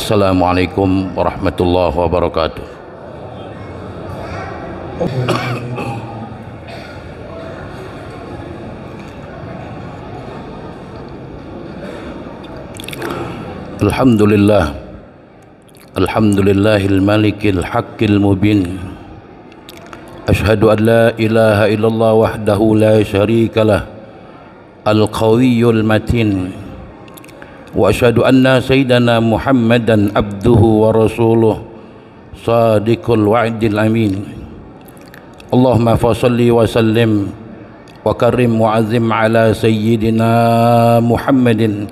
Assalamualaikum warahmatullahi wabarakatuh. Alhamdulillah, alhamdulillahil malikil haqqil mubin. Ashhadu an la ilaha illallah wahdahu la syarikalah, al-qawiyyul matin. Wa ashhadu anna sayyidana Muhammadan abduhu wa rasuluh, sadiqul wa'dil amin. Allahumma fasalli wa sallim wa karim wa azim ala sayyidina Muhammadin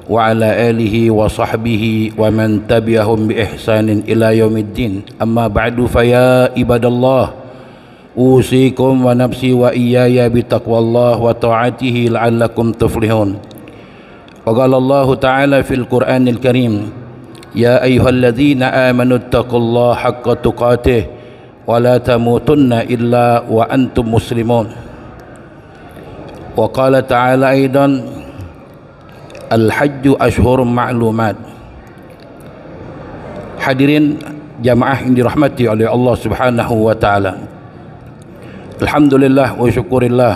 wa ala alihi wa sahbihi wa man tabi'ahum bi ihsanin ila yaumiddin. Amma ba'du, fa ya ibadallah, usikum wa nafsi wa iyaya bi taqwallah wa ta'atihi la'allakum tuflihun. Wa qala Allah ta'ala fil Qur'anil Karim, ya ayyuhalladzina amanu taqullaha haqqa tuqatih wa la tamutunna illa wa antum muslimun. Wa qala ta'ala aidan, al-hajju ashhurum ma'lumat. Hadirin jamaah yang dirahmati oleh Allah Subhanahu wa taala. Alhamdulillah wa syukurillah,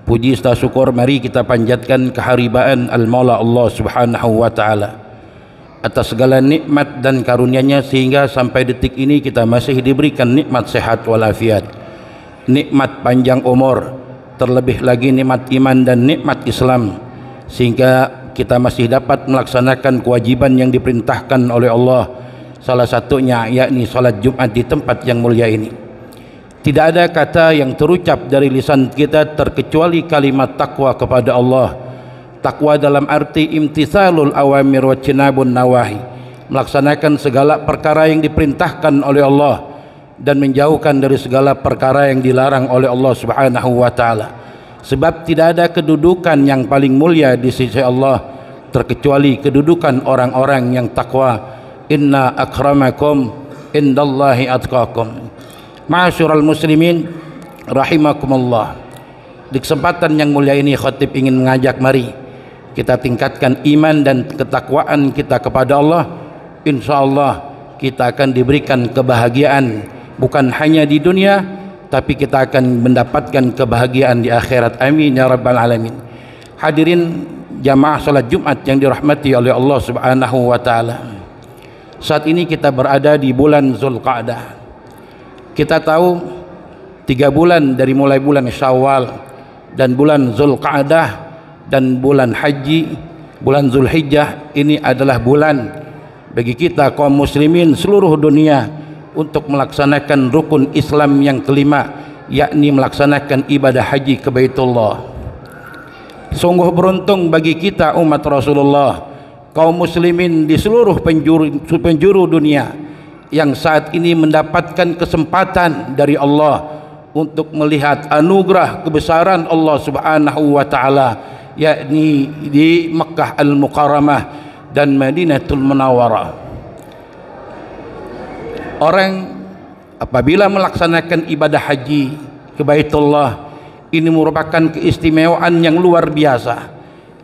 puji serta syukur mari kita panjatkan keharibaan al-Maula Allah Subhanahu wa taala atas segala nikmat dan karunia-Nya sehingga sampai detik ini kita masih diberikan nikmat sehat walafiat, nikmat panjang umur, terlebih lagi nikmat iman dan nikmat Islam, sehingga kita masih dapat melaksanakan kewajiban yang diperintahkan oleh Allah, salah satunya yakni salat Jumat di tempat yang mulia ini. Tidak ada kata yang terucap dari lisan kita terkecuali kalimat takwa kepada Allah. Takwa dalam arti imtithalul awamir wa jinabun nawahi, melaksanakan segala perkara yang diperintahkan oleh Allah dan menjauhkan dari segala perkara yang dilarang oleh Allah Subhanahu wa taala. Sebab tidak ada kedudukan yang paling mulia di sisi Allah terkecuali kedudukan orang-orang yang takwa. Inna akramakum indallahi atqakum. Ma'asyiral muslimin rahimakumullah. Di kesempatan yang mulia ini khatib ingin mengajak mari kita tingkatkan iman dan ketakwaan kita kepada Allah. Insyaallah kita akan diberikan kebahagiaan bukan hanya di dunia, tapi kita akan mendapatkan kebahagiaan di akhirat. Amin ya rabbal alamin. Hadirin jamaah salat Jumat yang dirahmati oleh Allah Subhanahu wa taala. Saat ini kita berada di bulan Zulqa'dah. Kita tahu 3 bulan dari mulai bulan Syawal dan bulan Zulqa'dah dan bulan Haji, bulan Zulhijjah ini adalah bulan bagi kita kaum muslimin seluruh dunia untuk melaksanakan rukun Islam yang kelima, yakni melaksanakan ibadah haji ke Baitullah. Sungguh beruntung bagi kita umat Rasulullah, kaum muslimin di seluruh penjuru dunia yang saat ini mendapatkan kesempatan dari Allah untuk melihat anugerah kebesaran Allah Subhanahu wa taala, yakni di Makkah Al-Mukarramah dan Madinatul Munawwarah. Orang apabila melaksanakan ibadah haji ke Baitullah, ini merupakan keistimewaan yang luar biasa,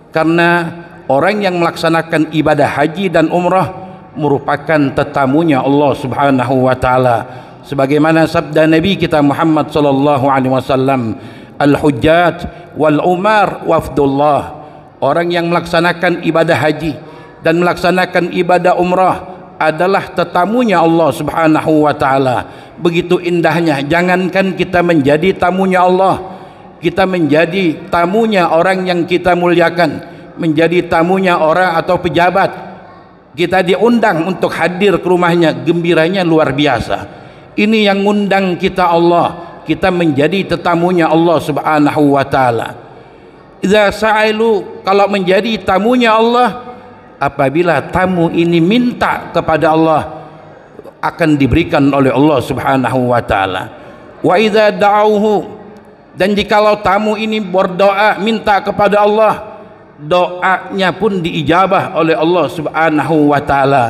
karena orang yang melaksanakan ibadah haji dan umrah merupakan tetamunya Allah Subhanahu wa taala, sebagaimana sabda Nabi kita Muhammad sallallahu alaihi wasallam, al-hujjat wal umar wafdullah. Orang yang melaksanakan ibadah haji dan melaksanakan ibadah umrah adalah tetamunya Allah Subhanahu wa taala. Begitu indahnya, jangankan kita menjadi tamunya Allah, kita menjadi tamunya orang yang kita muliakan, menjadi tamunya orang atau pejabat, kita diundang untuk hadir ke rumahnya, gembiranya luar biasa. Ini yang ngundang kita Allah, kita menjadi tetamunya Allah Subhanahu wa taala. Idza sa'ilu, kalau menjadi tamunya Allah, apabila tamu ini minta kepada Allah, akan diberikan oleh Allah Subhanahu wa taala. Wa idza da'auhu, dan jikalau tamu ini berdoa minta kepada Allah, doanya pun diijabah oleh Allah Subhanahu wa taala.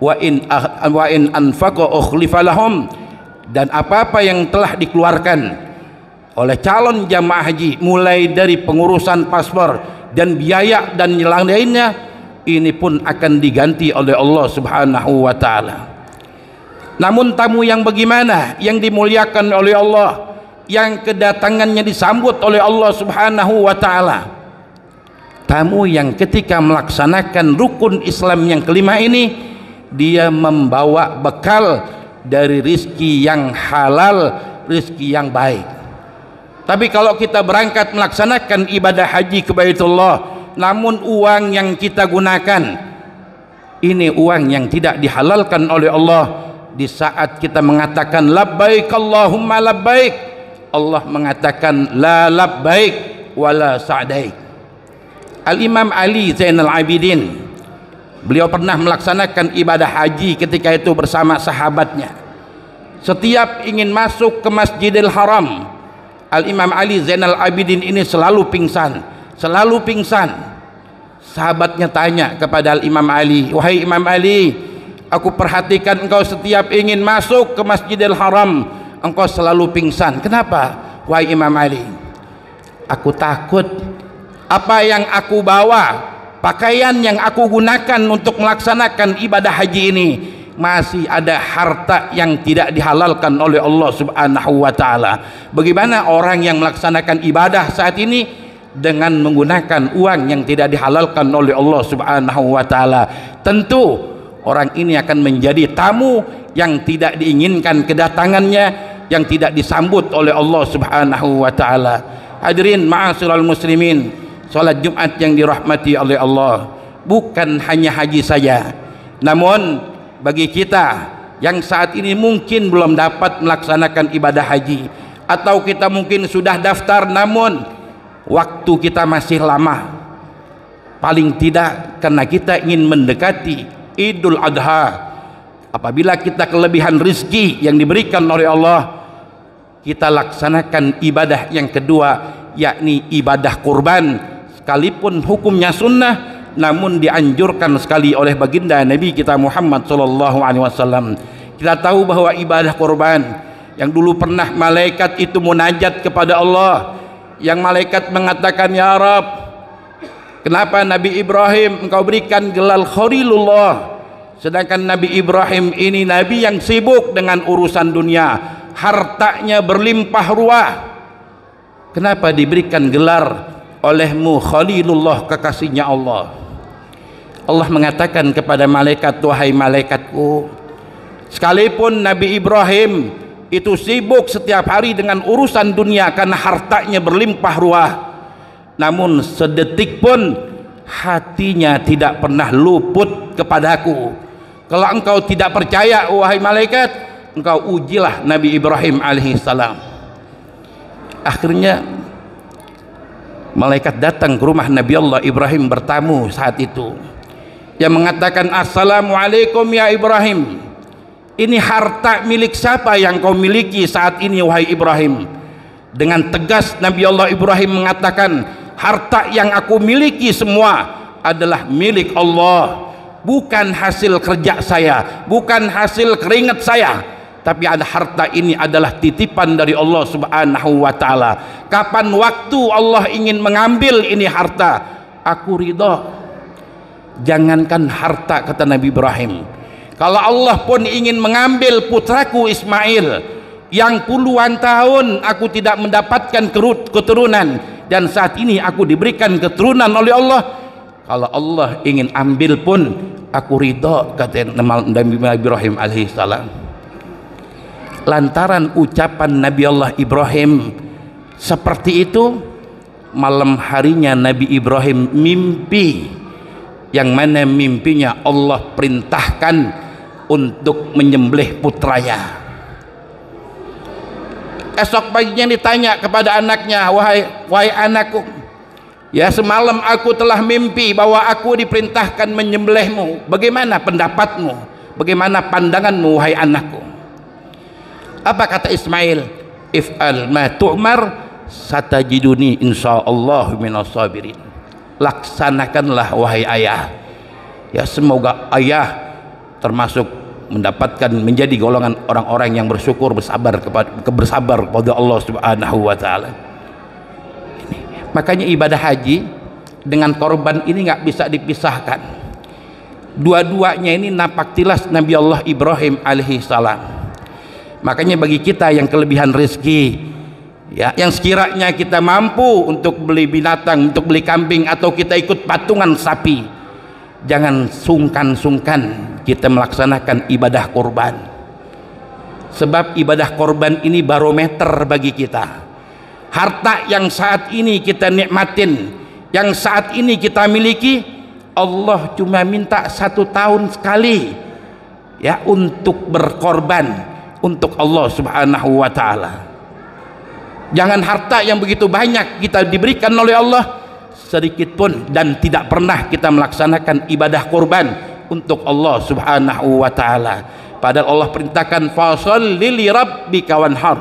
Wa in anfaqa ukhlifa lahum, dan apa-apa yang telah dikeluarkan oleh calon jamaah haji mulai dari pengurusan paspor dan biaya dan yang lainnya, ini pun akan diganti oleh Allah Subhanahu wa taala. Namun tamu yang bagaimana, yang dimuliakan oleh Allah, yang kedatangannya disambut oleh Allah Subhanahu wa taala? Tamu yang ketika melaksanakan rukun Islam yang kelima ini, dia membawa bekal dari rizki yang halal, rizki yang baik. Tapi kalau kita berangkat melaksanakan ibadah haji ke Baitullah, namun uang yang kita gunakan ini uang yang tidak dihalalkan oleh Allah, di saat kita mengatakan labbaik Allahumma labbaik, Allah mengatakan la labbaik wala sa'daik. Al-Imam Ali Zainal Abidin, beliau pernah melaksanakan ibadah haji ketika itu bersama sahabatnya. Setiap ingin masuk ke Masjidil Haram, Al-Imam Ali Zainal Abidin ini selalu pingsan, selalu pingsan. Sahabatnya tanya kepada Al-Imam Ali, wahai Imam Ali, aku perhatikan engkau setiap ingin masuk ke Masjidil Haram engkau selalu pingsan. Kenapa wahai Imam Ali? Aku takut apa yang aku bawa, pakaian yang aku gunakan untuk melaksanakan ibadah haji ini, masih ada harta yang tidak dihalalkan oleh Allah Subhanahu wa taala. Bagaimana orang yang melaksanakan ibadah saat ini dengan menggunakan uang yang tidak dihalalkan oleh Allah Subhanahu wa taala? Tentu orang ini akan menjadi tamu yang tidak diinginkan kedatangannya, yang tidak disambut oleh Allah Subhanahu wa taala. Hadirin ma'asyiral muslimin, salat Jumat yang dirahmati oleh Allah, bukan hanya haji saja, namun bagi kita yang saat ini mungkin belum dapat melaksanakan ibadah haji, atau kita mungkin sudah daftar namun waktu kita masih lama, paling tidak karena kita ingin mendekati Idul Adha, apabila kita kelebihan rizki yang diberikan oleh Allah, kita laksanakan ibadah yang kedua, yakni ibadah kurban. Sekalipun hukumnya sunnah, namun dianjurkan sekali oleh baginda Nabi kita Muhammad sallallahu alaihi wasallam. Kita tahu bahwa ibadah kurban yang dulu pernah malaikat itu munajat kepada Allah, yang malaikat mengatakan, ya Rab, kenapa Nabi Ibrahim engkau berikan gelar Khalilullah, sedangkan Nabi Ibrahim ini nabi yang sibuk dengan urusan dunia, hartanya berlimpah ruah, kenapa diberikan gelar olehmu Khalilullah, kekasihnya Allah? Allah mengatakan kepada malaikat, wahai malaikatku, sekalipun Nabi Ibrahim itu sibuk setiap hari dengan urusan dunia karena hartanya berlimpah ruah, namun sedetik pun hatinya tidak pernah luput kepadaku. Kalau engkau tidak percaya wahai malaikat, engkau ujilah Nabi Ibrahim alaihissalam. Akhirnya malaikat datang ke rumah Nabi Allah Ibrahim bertamu saat itu, yang mengatakan, assalamualaikum ya Ibrahim, ini harta milik siapa yang kau miliki saat ini wahai Ibrahim? Dengan tegas Nabi Allah Ibrahim mengatakan, harta yang aku miliki semua adalah milik Allah, bukan hasil kerja saya, bukan hasil keringat saya, tapi ada harta ini adalah titipan dari Allah Subhanahu wa taala. Kapan waktu Allah ingin mengambil ini harta, aku ridha. Jangankan harta, kata Nabi Ibrahim, kalau Allah pun ingin mengambil putraku Ismail yang puluhan tahun aku tidak mendapatkan keturunan, dan saat ini aku diberikan keturunan oleh Allah, kalau Allah ingin ambil pun aku ridha, kata Nabi Ibrahim alaihissalam. Lantaran ucapan Nabi Allah Ibrahim seperti itu, malam harinya Nabi Ibrahim mimpi, yang mana mimpinya Allah perintahkan untuk menyembelih putranya. Esok paginya ditanya kepada anaknya, wahai anakku, ya semalam aku telah mimpi bahwa aku diperintahkan menyembelihmu, bagaimana pendapatmu, bagaimana pandanganmu wahai anakku? Apa kata Ismail? If'al ma tu'mar satajiduni insyaallah minas sabirin. Laksanakanlah wahai ayah, ya semoga ayah termasuk mendapatkan menjadi golongan orang-orang yang bersyukur, bersabar kepada Allah Subhanahu wa taala. Makanya ibadah haji dengan korban ini nggak bisa dipisahkan. Dua-duanya ini nampak jelas Nabi Allah Ibrahim alaihi salam. Makanya bagi kita yang kelebihan rezeki, ya, yang sekiranya kita mampu untuk beli binatang, untuk beli kambing, atau kita ikut patungan sapi, jangan sungkan-sungkan kita melaksanakan ibadah korban. Sebab ibadah korban ini barometer bagi kita. Harta yang saat ini kita nikmatin, yang saat ini kita miliki, Allah cuma minta 1 tahun sekali, ya, untuk berkorban untuk Allah subhanahu wa ta'ala. Jangan harta yang begitu banyak kita diberikan oleh Allah sedikit pun dan tidak pernah kita melaksanakan ibadah korban untuk Allah subhanahu wa ta'ala. Padahal Allah perintahkan fasholli li rabbika wanhar.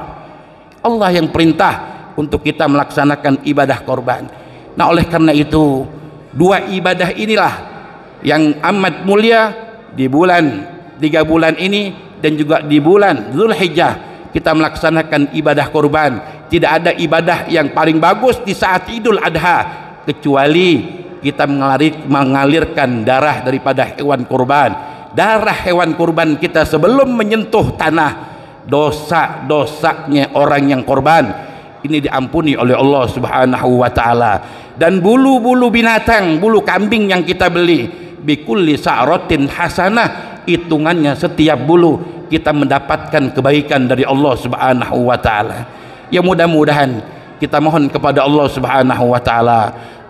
Allah yang perintah untuk kita melaksanakan ibadah korban. Nah, oleh karena itu, dua ibadah inilah yang amat mulia di bulan 3 bulan ini dan juga di bulan Zulhijjah kita melaksanakan ibadah korban. Tidak ada ibadah yang paling bagus di saat Idul Adha kecuali kita mengalirkan darah daripada hewan kurban. Darah hewan kurban kita sebelum menyentuh tanah, dosa-dosanya orang yang korban ini diampuni oleh Allah subhanahu wa ta'ala. Dan bulu-bulu binatang, bulu kambing yang kita beli, bikulli sa'ratin hasanah, hitungannya setiap bulu kita mendapatkan kebaikan dari Allah subhanahu wa ta'ala. Ya, mudah-mudahan kita mohon kepada Allah subhanahu wa ta'ala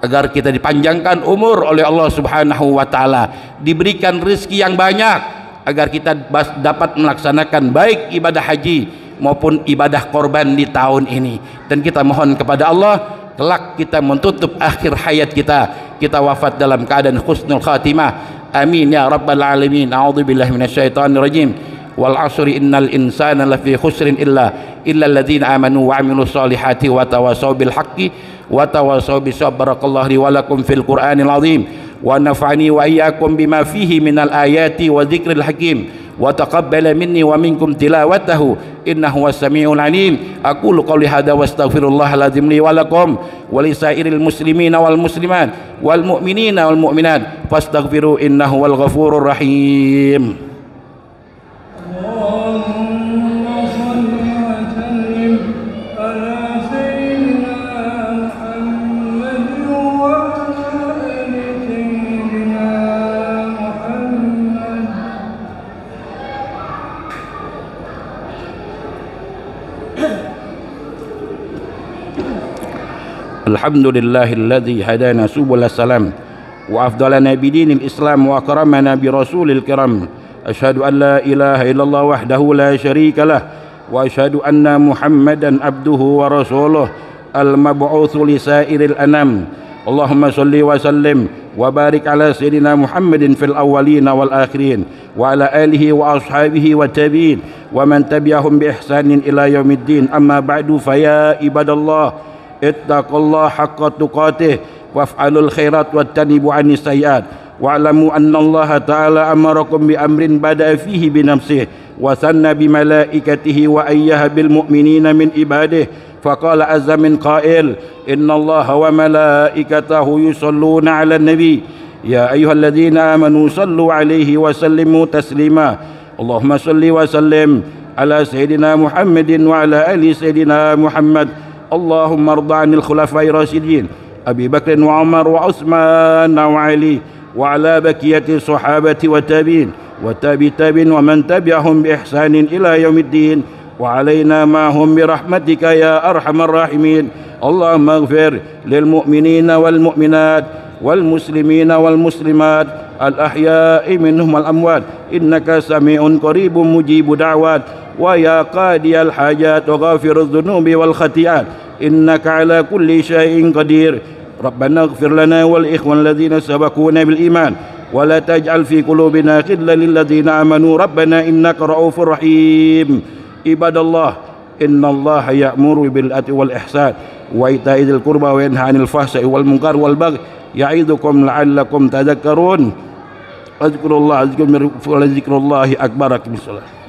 agar kita dipanjangkan umur oleh Allah subhanahu wa ta'ala, diberikan rezeki yang banyak agar kita dapat melaksanakan baik ibadah haji maupun ibadah korban di tahun ini. Dan kita mohon kepada Allah kelak kita menutup akhir hayat kita wafat dalam keadaan husnul khatimah. Amin ya rabbal alamin. A'udzubillahi minasyaitonir rajim. Wal 'asri innal insana lafi khusrin illa alladzina amanu wa 'amilus solihati wa tawasaw bil haqqi wa tawasaw bis sabr. Barakallahu li wa lakum fil Qur'anil azim wa nafa'ani wa iyyakum bima fihi minal ayati wa dzikril hakim wa taqabbala minni wa minkum tilawatahu innahu was-sami'ul 'alim. Aqulu qouli hadza wa astaghfirullahal azim li wa lakum wa li sairil muslimina wal muslimat wal mu'minina wal mu'minat fastaghfiru innahu wal ghafurur rahim. Alhamdulillahilladzi hadana subul salam wa afdalana bidinil islam wa akramana bi rasulil kiram. Asyhadu an la ilaha illallah wahdahu la syarika lah wa asyhadu anna muhammadan abduhu wa rasuluh al-mab'utsu li sairil anam. Allahumma shalli wa sallim wa barik ala sayyidina Muhammadin fil awwalin wal akhirin wa ala alihi wa ashabihi wa tabi'in wa man tabi'ahum bi ihsanin ila yaumiddin. Amma ba'du, fa ya ibadallah ittaqullaha haqqa tuqatih waf'alul khairat wattanibu 'anis sayyi'at wa'lamu anna Allah ta'ala amarakum bi amrin bada'a fihi bi nafsihi wa sanna bi malaikatihi wa ayyaha bil mu'minina min ibadihi faqala azza min qail inna Allah wa malaikatahu yusalluna 'alan nabi ya ayyuhalladzina amanu sallu 'alaihi wa sallimu taslima. Allahumma salli wa sallim ala sayyidina Muhammadin wa ala ali sayyidina Muhammad. Allahumma arda' 'anil khulafai rasyidin Abi Bakr wa Umar wa Utsman wa Ali wa ala baqiyati sahabati wa tabi'in wa tabi'in wa man tabi'ahum bi ihsanin ila yaumiddin wa alaina ma hum bi rahmatika ya arhamar rahimin. Allahumma ighfir lil mu'minina wal mu'minat wal muslimina wal muslimat al ahya'i minhum wal amwat innaka sami'un qaribun mujibu da'wat wa ya qadiyal hajat wa ghafirudz dzunubi wal khati'at innaka ala kulli syai'in qadir. Rabbana ighfir lana wal ikhwan alladhina sabaquna bil iman wa la taj'al fi qulubina ghillan lil ladzina amanu rabbana innaka ra'ufur rahim. Ibadallah, innallaha ya'muru bil 'adli wal ihsan wa ita'i dzil qurba wa yanha 'anil fahsya'i wal munkar wal baghi ya'idukum la'allakum tadhakkarun. Azkurullah azkurullahi akbar. Bismillah.